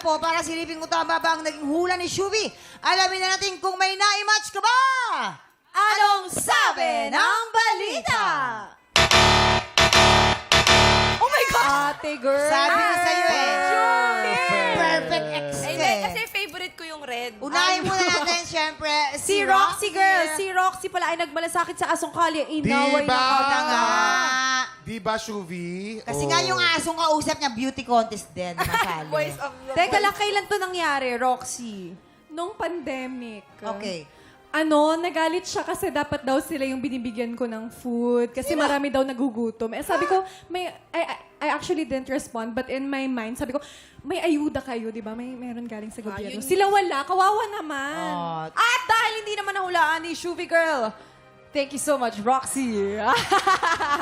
na po para silipin kung tama ba ang naging hula ni Shuvi. Alamin na natin kung may na-match ka ba! Anong sabi ng balita? Oh my gosh! Ate girl! Sabi ko sa'yo eh. Perfect Ay, ex hindi, eh. kasi favorite ko yung red. Unahin muna natin, syempre, Si Roxy girl! Si Roxy pala ay nagmalasakit sa asong kalye. Inaway Diba? na Na nga. Diba, Shuvi? Kasi Oh. nga yung asong kausap niya, beauty contest din. Masali. Voice of the Teka lang, kailan to nangyari, Roxy? Nung pandemic. Okay. Nagalit siya kasi dapat daw sila yung binibigyan ko ng food kasi marami daw nagugutom. Eh sabi ko, I actually didn't respond but in my mind, sabi ko, may ayuda kayo, di ba? Meron galing sa gobyerno. Sila wala, kawawa naman. Oh, At dahil hindi naman nahulaan ni Shuvi girl, thank you so much, Roxy.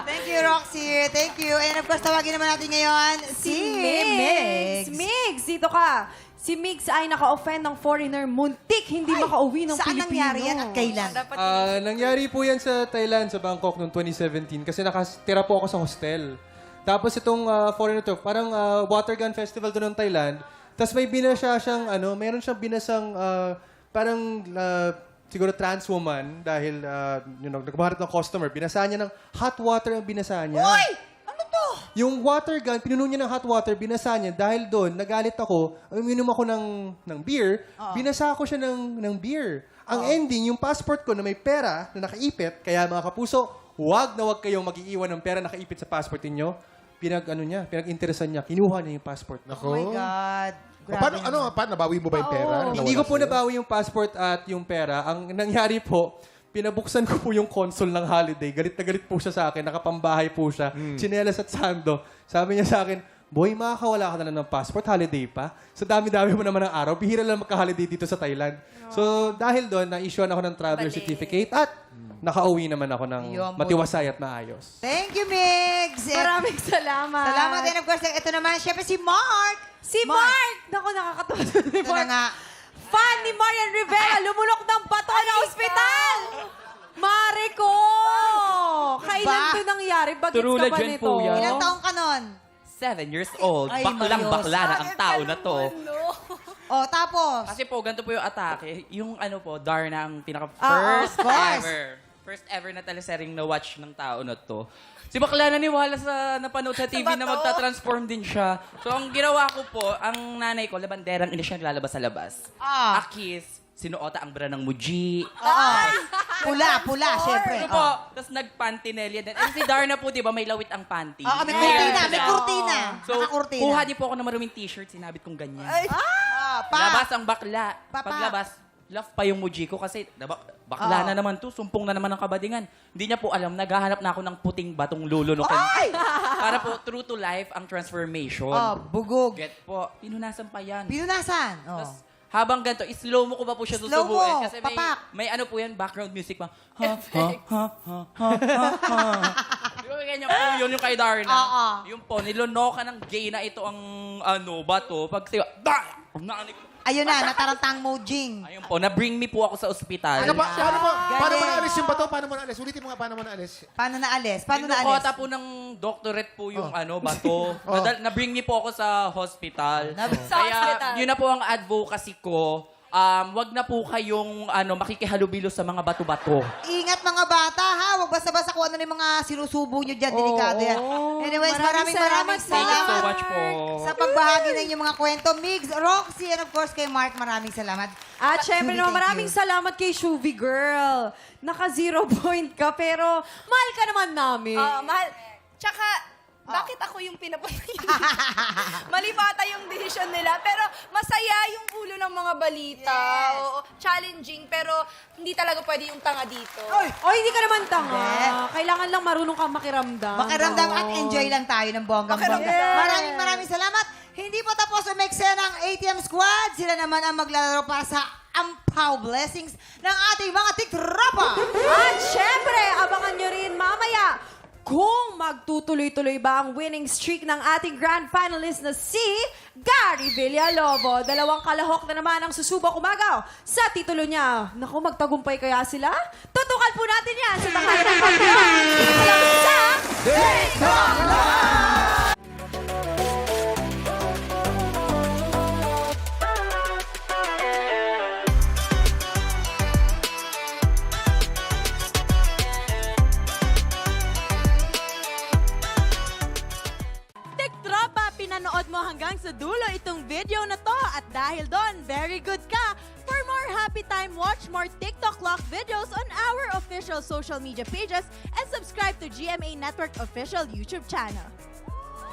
thank you, Roxy. Thank you. And of course, tawagin naman natin ngayon si Migs. Migs, dito ka. Si Migs ay naka-offend ng foreigner. Muntik, hindi makauwi ng Saan Pilipino. nangyari yan at kailan? Dapat Nangyari po yan sa Thailand, sa Bangkok noong 2017 kasi nakatira po ako sa hostel. Tapos itong foreigner to, parang water gun festival doon ng Thailand. Tapos may binasa siyang, meron siyang binasang parang siguro trans woman dahil nagmaharap ng customer. Binasa niya ng hot water ang binasa niya. Uy! Ano to? Yung water gun, pinuno niya ng hot water, binasa niya. Dahil doon, nagalit ako, uminom ako ng beer, binasa ko siya ng beer. Ang ending, yung passport ko na may pera na nakaipit, kaya mga kapuso, huwag na huwag kayong mag-iiwan ng pera na nakaipit sa passport ninyo. Pinag-interesan niya, kinuha niya yung passport. Oh my God. Grabe Paano, naman. paano, nabawi mo ba yung pera? Hindi ko Nawala po sa'yo? nabawi yung passport at yung pera. Ang nangyari po, pinabuksan ko po yung console ng holiday. Galit na galit po siya sa akin. Nakapambahay po siya. Tsinelas at sando. Sabi niya sa akin, boy, makakawala ka na lang ng passport. Holiday pa. Sa dami-dami mo naman ng araw. Bihira lang magka-holiday dito sa Thailand. So, dahil doon, na-issuean ako ng traveler certificate at nakauwi naman ako ng Ayun, matiwasay at maayos. Thank you, Migs. Maraming salamat. Salamat din, of course. Ito naman, syempre si Mark. Si Mark! Naku, nakakatawa si Ito na Mark. nga. Fan ni Marian Rivera, lumulok ng bato na ospital! Mare ko! Kailan Ba? to nangyari? Bagets True ka ba legend nito? po yan. Ilang taong ka nun? 7 years old. Ay, Baklang Marios. bakla na ang tao na to. Oh, tapos? Kasi po, ganito po yung atake. Yung Darna ang of pinaka-first course. ever. First ever na teleserye na watch ng tao na to. Si bakla naniwala sa napanood sa TV na magta-transform din siya. So, ang ginawa ko po, ang nanay ko, labanderang ina siya lalabas sa labas. Akis, sinuota ang bra ng Muji. Pula, syempre. Ano po, tapos nagpantinelya din. And si Darna po, di ba, may lawit ang panty. May kurtina, may kurtina. So, Nakakurtina. kuha din po ako ng maruming t-shirt, sinabit kong ganyan. Pa. Labas ang bakla. Papa. Paglabas, love pa yung Muji ko kasi bakla na naman to, sumpong na naman ang kabadingan. Hindi niya po alam, naghahanap na ako ng puting batong lulunukin. Para po, true to life ang transformation. Bugog. Get po, pinunasan pa yan. Pinunasan. Tapos, habang ganito, slow mo ko pa po siya Slow mo, susubuin. Kasi papak. may ano po yan, background music pa. Di ba ganyan po yun yung kay Darna? Oo. Yung po, nilonoka ng gay na ito ang bato. Pag siya, Ayun na, natarantang Mojing. ayun po, na-bring me po ako sa ospital. Paano mo naalis yung bato? Paano mo naalis? Ulitin mo nga paano mo naalis. Paano naalis? Paano Kinukota naalis? po ng doctorate po yung bato. Na-bring me po ako sa hospital. Kaya yun na po ang advocacy ko. Wag na po kayong makikihalubilo sa mga bato-bato. Ingat mga bata, ha? Huwag basta-basta kung ano yung mga sinusubo nyo dyan. Delikado yan. Anyways, maraming Maraming Thank you so salamat much po. sa pagbahagi ng inyong mga kwento. Migs, Roxy, and of course kay Mark, maraming salamat. At syempre Shuvi, naman, thank maraming you. salamat kay Shuvi Girl. Naka-0 point ka, pero mahal ka naman namin. mahal. Tsaka, bakit ako yung pinapunta Mali bata yung decision nila. Pero masaya yung ulo ng mga balita. Yes. Oo, challenging, pero hindi talaga pwede yung tanga dito. O, hindi ka naman tanga. Hindi. Kailangan lang marunong kang makiramdam. Makiramdam at Oo. enjoy lang tayo ng bonggang-bongga. Yes. Maraming salamat. Hindi po tapos umekse ng ATM Squad. Sila naman ang maglalaro para sa Ampaw Blessings ng ating mga tiktropa. At syempre, abangan nyo rin mamaya kung magtutuloy-tuloy ba ang winning streak ng ating grand finalist na si Gary Villalobo. 2 kalahok na naman ang susubok umagaw sa titulo niya. Naku, magtagumpay kaya sila? Tutukan po natin yan sa tanghali ng pagkakas. Dito lang sa TikTok Live! mo hanggang sa dulo itong video na to at dahil doon, very good ka. For more happy time, watch more TikTok Lock videos on our official social media pages and subscribe to GMA Network official YouTube channel.